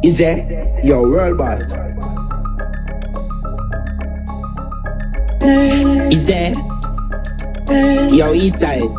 Is there? Yo, world boss. Is there? Yo, Eastside.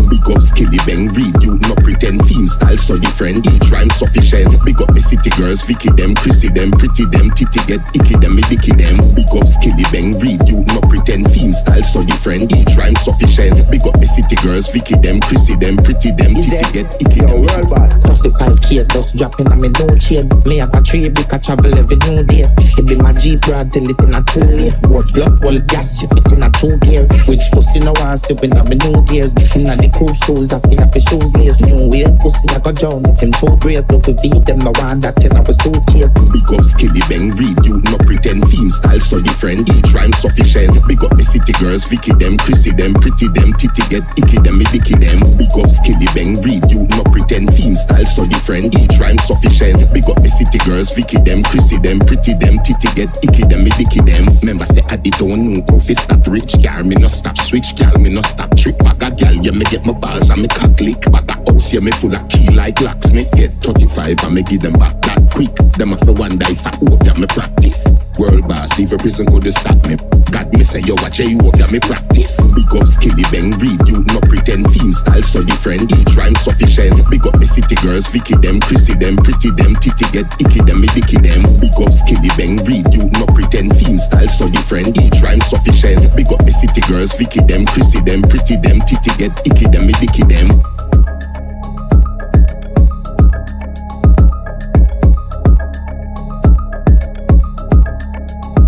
Big up Skillibeng, read you, no pretend. Theme style so different, each rhyme sufficient. Big up me city girls, Vicky them, Chrissy them, pretty them, titty get icky them, me dicky them. Big up Skillibeng, read you, no pretend. Theme style so different, each rhyme sufficient. Big up me city girls, Vicky them, Chrissy them, pretty them, titty get icky them. World boss. Touch the 5K, dust dropping on me no chain. Me have a tree, big a travel every new day. It be my Jeep rod till it in a 2 lane. Work block, wall gas, you fit in a 2 gear. Which pussy no one see when I'm in new gears. Inna the cool shoes, I feel like the shoes lace. New way, pussy I got down if him too brave. Look we feed them the one that in our suitcase. Big up Skillibeng, read you, no pretend. Theme style so different, each rhyme sufficient. Big up me city girls, Vicky them, Chrissy them, pretty them, titty get icky them, me dicky them. Big up Skillibeng, read you, no pretend. Theme style so different, each rhyme sufficient. Big up me city girls, Vicky them, Chrissy them, pretty them, titty get icky them, me dicky them. Members they at the tone, no office stop rich. Car me no stop switch, car me no stop trick. Bag a gal, yeah me get my balls and me cock lick. Bag a house, yeah me full of key like locksmith. Get 35 and me give them back that quick. Them have to wonder if I hope yeah me practice. World boss, leave a prison could stop me. God me say yo watch you hope yeah me practice. Big up Skillibeng, read you, no pretend. Theme style so different, each rhyme sufficient. Big up me city girls, Vicky them, Chrissy them, pretty them, titty get icky them, me dicky them. Big up Skillibeng, read you, no pretend. Theme style so different, each rhyme sufficient. Big up me city girls, Vicky them, Chrissy them, pretty them, titty get icky them, me dicky them.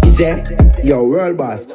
Is there? Yo, world boss.